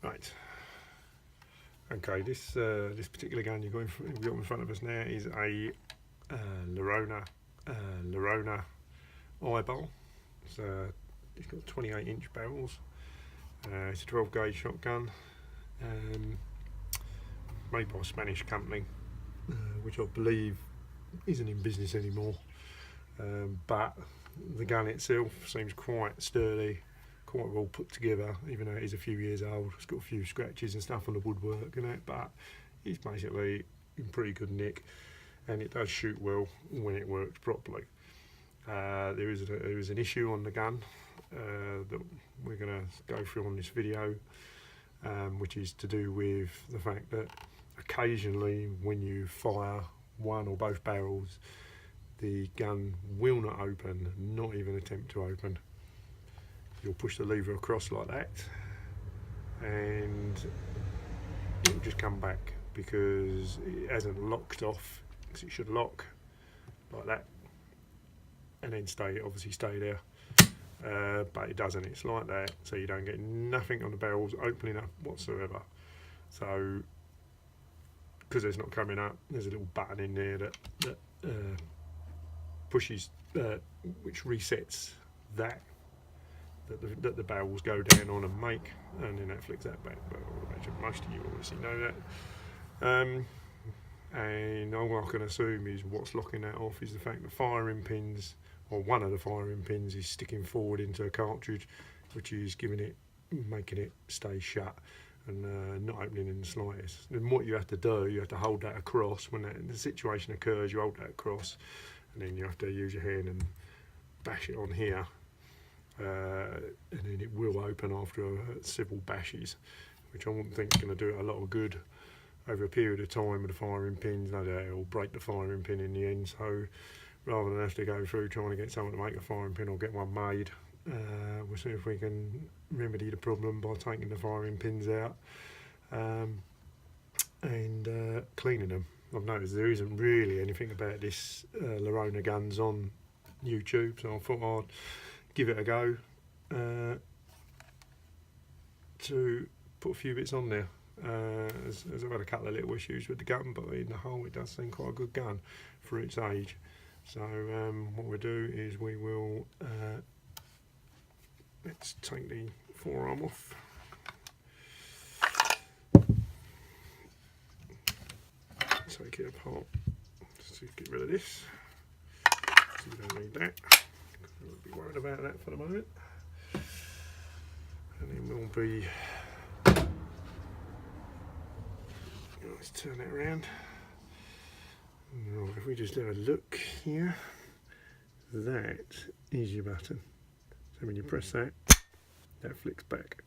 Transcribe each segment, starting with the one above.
Right. Okay, this particular gun we've got in front of us now is a Laurona Eibar. It's got 28-inch barrels. It's a 12 gauge shotgun, made by a Spanish company, which I believe isn't in business anymore. But the gun itself seems quite sturdy, quite well put together, even though it is a few years old. It's got a few scratches and stuff on the woodwork and that, but it's basically in pretty good nick, and it does shoot well when it works properly. There is an issue on the gun that we're going to go through on this video, which is to do with the fact that occasionally when you fire one or both barrels, the gun will not open, not even attempt to open. You'll push the lever across like that and it'll just come back because it hasn't locked off, because it should lock like that and then obviously stay there, but it doesn't. It's like that, so you don't get nothing on the barrels opening up whatsoever. So because it's not coming up, there's a little button in there that pushes, which resets that the barrels go down on and make, and then that flicks that back. But most of you obviously know that. And all I can assume is what's locking that off is the fact the firing pins, or one of the firing pins, is sticking forward into a cartridge, which is making it stay shut and not opening in the slightest. And what you have to do, you have to hold that across. When the situation occurs, you hold that across, and then you have to use your hand and bash it on here, and then it will open after several bashes, which I wouldn't think is going to do it a lot of good over a period of time with the firing pins. No doubt it'll break the firing pin in the end, so rather than have to go through trying to get someone to make a firing pin or get one made, we'll see if we can remedy the problem by taking the firing pins out and cleaning them. I've noticed there isn't really anything about this Laurona guns on YouTube, so I thought I'd give it a go to put a few bits on there. As I've had a couple of little issues with the gun, but in the whole it does seem quite a good gun for its age. So what we'll do is we will let's take the forearm off. Take it apart. Just to get rid of this. So you don't need that. We'll be worried about that for the moment. And then we'll be. Let's turn that around. Right, if we just have a look here, that is your button. So when you press that, that flicks back.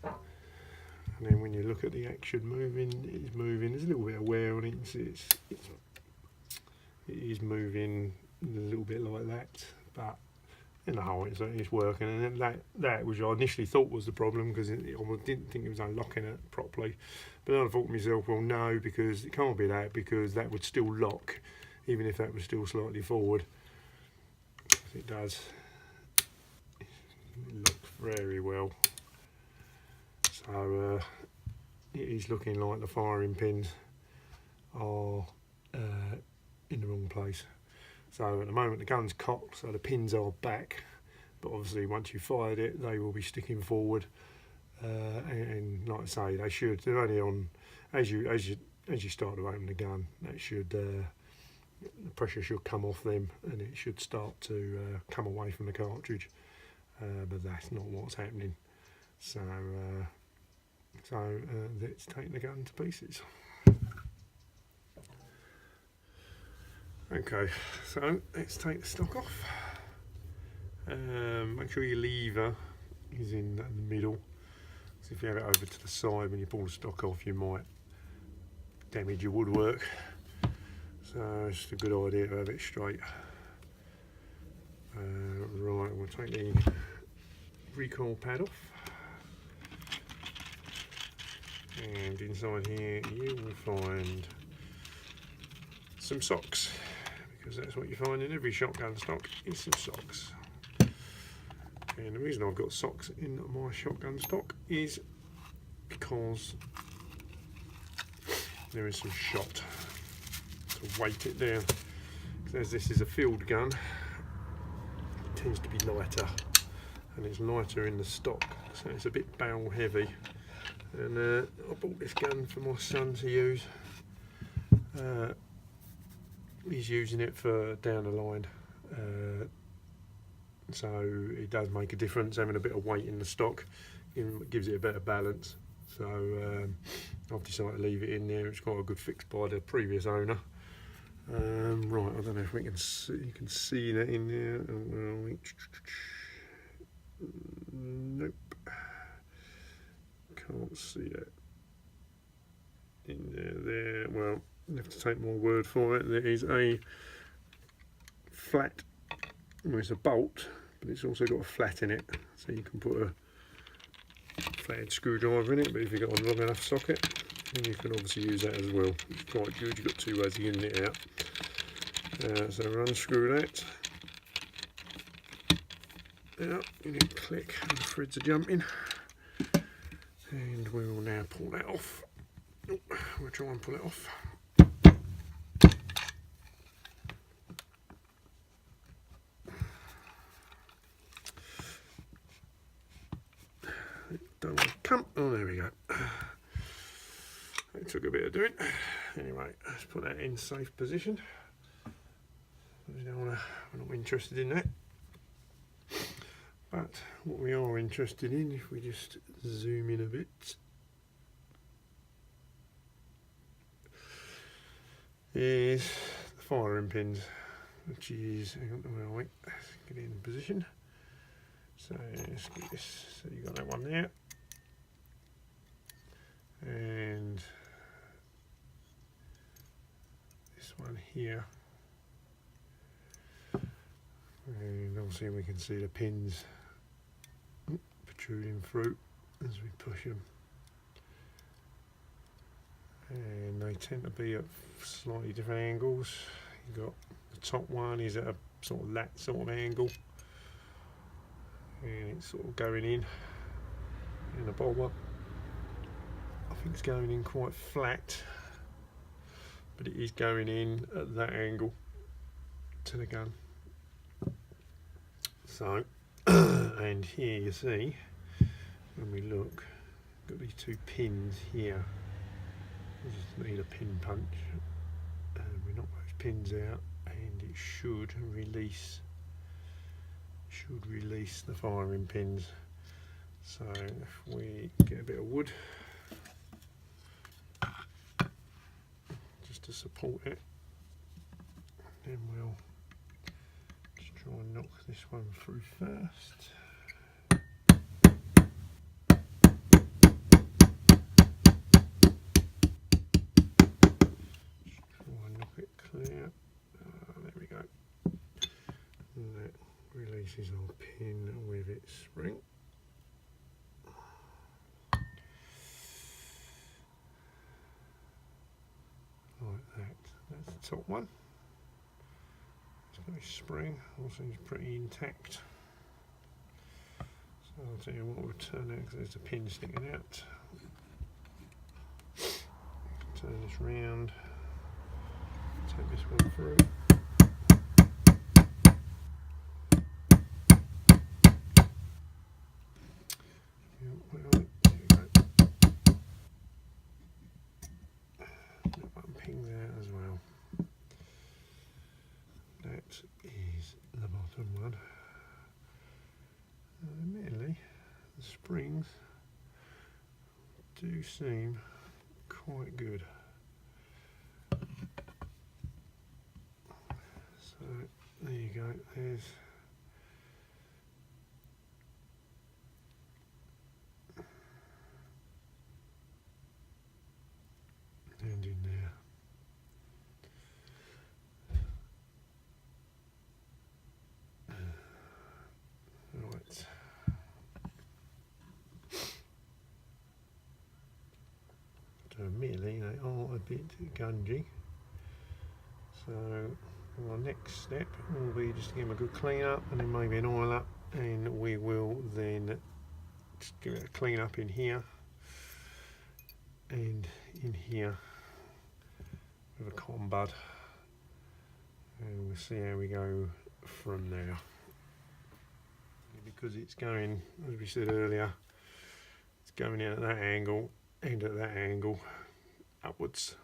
And then when you look at the action moving, it is moving. There's a little bit of wear on it. It is moving a little bit like that, but in the whole it's working. And then that which I initially thought was the problem, because I didn't think it was unlocking it properly. But then I thought to myself, well no, because it can't be that, because that would still lock even if that was still slightly forward. It does. It looks very well. So it is looking like the firing pins are in the wrong place. So at the moment the gun's cocked, so the pins are back, but obviously once you fired it, they will be sticking forward. And like I say, they should. They're only on as you start to open the gun. That should the pressure should come off them, and it should start to come away from the cartridge. But that's not what's happening. So let's take the gun to pieces. Okay, so let's take the stock off. Make sure your lever is in the middle. So if you have it over to the side when you pull the stock off, you might damage your woodwork. So it's just a good idea to have it straight. Right, we'll take the recoil pad off. And inside here you will find some socks, because that's what you find in every shotgun stock, is some socks. And the reason I've got socks in my shotgun stock is because there is some shot to weight it down. So as this is a field gun, it tends to be lighter, and it's lighter in the stock, so it's a bit barrel heavy. And I bought this gun for my son to use. He's using it for down the line, so it does make a difference having a bit of weight in the stock. It gives it a better balance. So I've decided to leave it in there. It's got a good fix by the previous owner. Right, I don't know if we can see. You can see that in there. Nope, can't see that in there. Well, you have to take my word for it. There is a flat. Well, it's a bolt, but it's also got a flat in it, so you can put a flathead screwdriver in it. But if you've got a long enough socket, then you can obviously use that as well. It's quite good. You've got two ways of getting it out. So we'll unscrew that. Now you need to click, and the threads are jumping, and we will now pull that off. We'll try and pull it off. Don't want to come. Oh, there we go. It took a bit of doing. Anyway, let's put that in safe position. We're not interested in that. But what we are interested in, if we just zoom in a bit, is the firing pins, which is, hang on, where are we? Let's get it in position. So let's get this, so you got that one there. And this one here. And obviously we can see the pins protruding through as we push them, and they tend to be at slightly different angles. You've got the top one is at a sort of lat sort of angle, and it's sort of going in, and the bottom one I think it's going in quite flat, but it is going in at that angle to the gun. So and here you see, when we look, got these two pins here. We just need a pin punch, and we knock those pins out, and it should release the firing pins. So if we get a bit of wood just to support it, then we'll just try and knock this one through first. There we go. And that releases our pin with its spring. Like that. That's the top one. It's got a spring, all seems pretty intact. So I'll tell you what, we'll turn that because there's a pin sticking out. Turn this round. Take this one through. Well, there we go. That one pings out as well. That is the bottom one. Admittedly, the springs do seem quite good. So there you go, there's and in there. Right. So admittedly they are a bit gungy. So our next step will be just to give them a good clean up, and then maybe an oil up, and we will then just give it a clean up in here, end in here with a cotton bud, and we'll see how we go from there. Because it's going, as we said earlier, it's going in at that angle and at that angle upwards,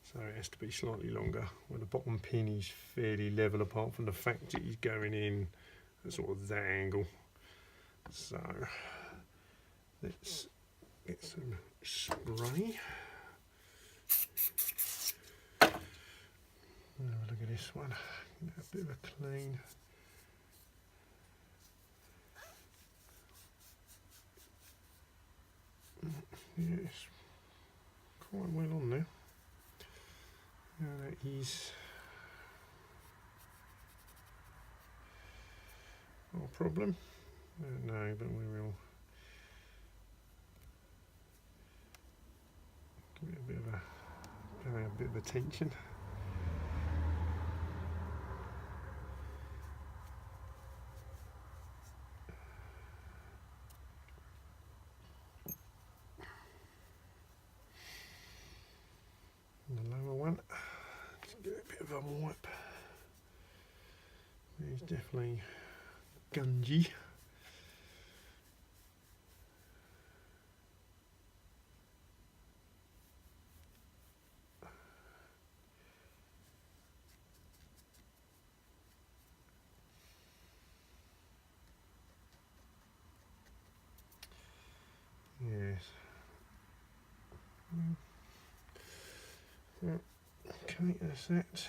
so it has to be slightly longer. Where the bottom pin is fairly level, apart from the fact that he's going in at sort of that angle. So let's get some spray. Have a look at this one. A bit of a clean. Yes, quite well on there. That is no problem. No, but we will give it a bit of attention. And the lower one, let's give it a bit of a wipe. It's definitely gungy. Yes. Okay, that's that. Let's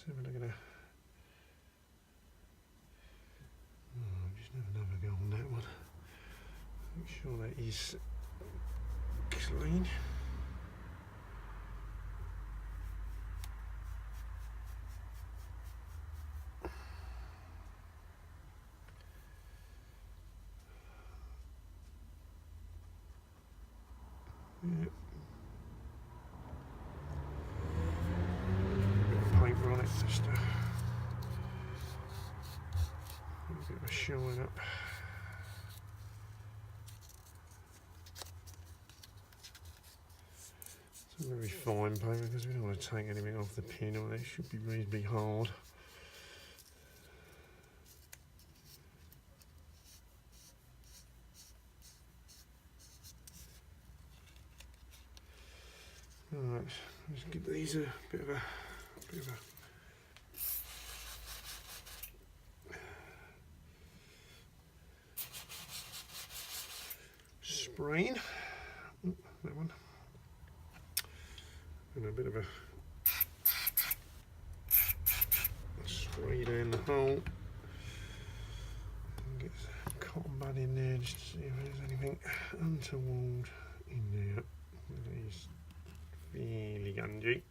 have a look at that. Just have another go on that one. Make sure that is clean. Yeah. Paper on it, just a bit of a shine up. It's a very fine paper because we don't want to take anything off the pin, or it should be reasonably hard. Alright, let's give these a bit of a spraying. That one. And a bit of a spray down the hole. And get some cotton bud in there just to see if there's anything untoward in there. It is fairly gungy.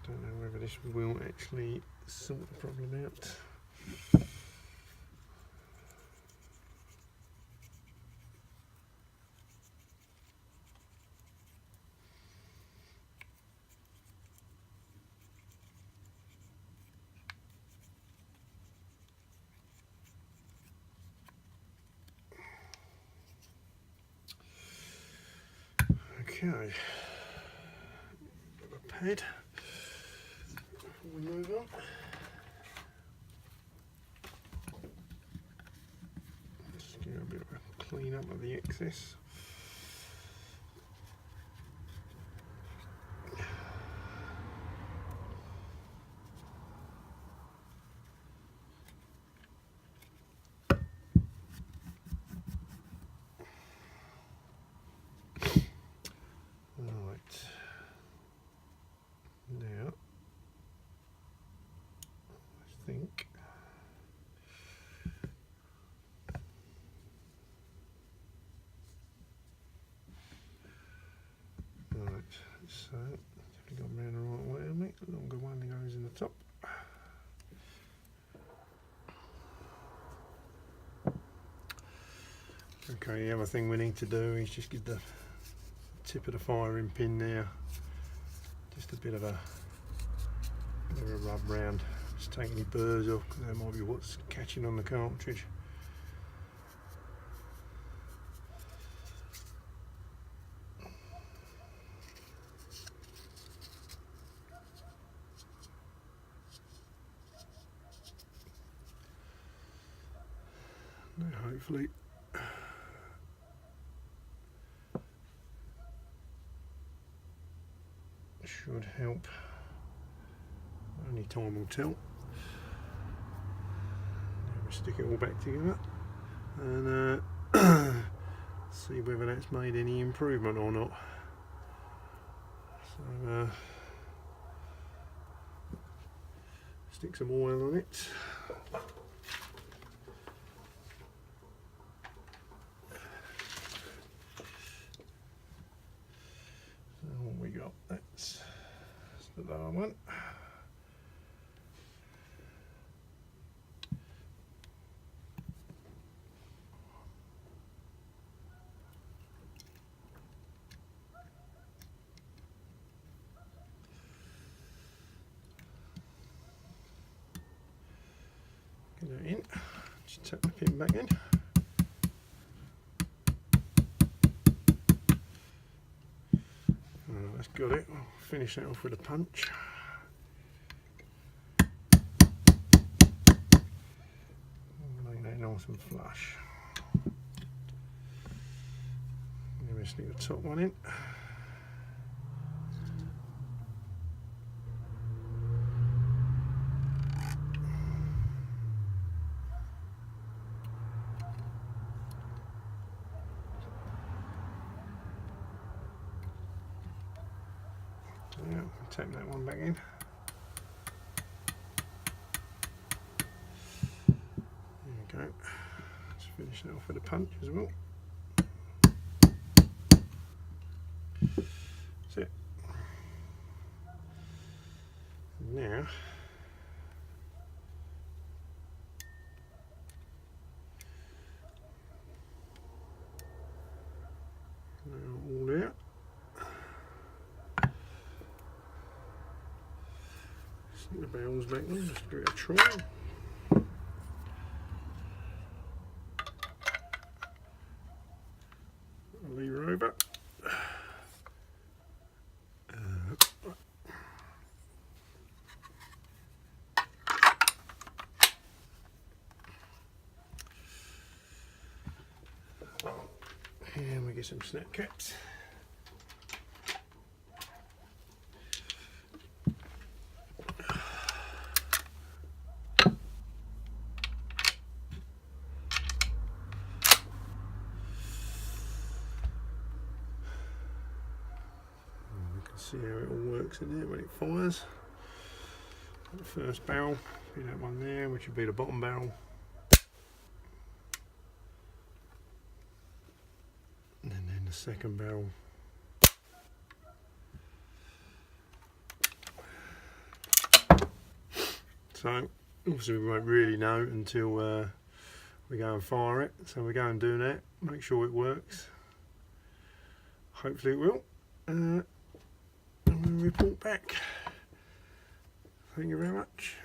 Don't know whether this will actually sort the problem out. Okay, a pad before we move on. Just do a bit of a clean up of the excess. So, definitely gone round the right way on me. The longer one that goes in the top. Okay, the other thing we need to do is just give the tip of the firing pin there just a bit of a rub round. Just take any burrs off, because that might be what's catching on the cartridge. Now hopefully should help. Only time will tell. Now we stick it all back together and see whether that's made any improvement or not. So stick some oil on it. So what we got? That's the lower one. Get that in. Just tap the pin back in. That's got it. I'll finish that off with a punch. Make that nice and flush. Then we stick the top one in. Yeah, tap that one back in. There we go. Let's finish that off with a punch as well. That's it. Now, all out. Stick the barrels back in, just give it a try. Lever over. And we get some snap caps. See how it all works in there when it fires. The first barrel, be that one there, which would be the bottom barrel. And then the second barrel. So obviously we won't really know until we go and fire it. So we go and do that, make sure it works. Hopefully it will. And we'll report back. Thank you very much.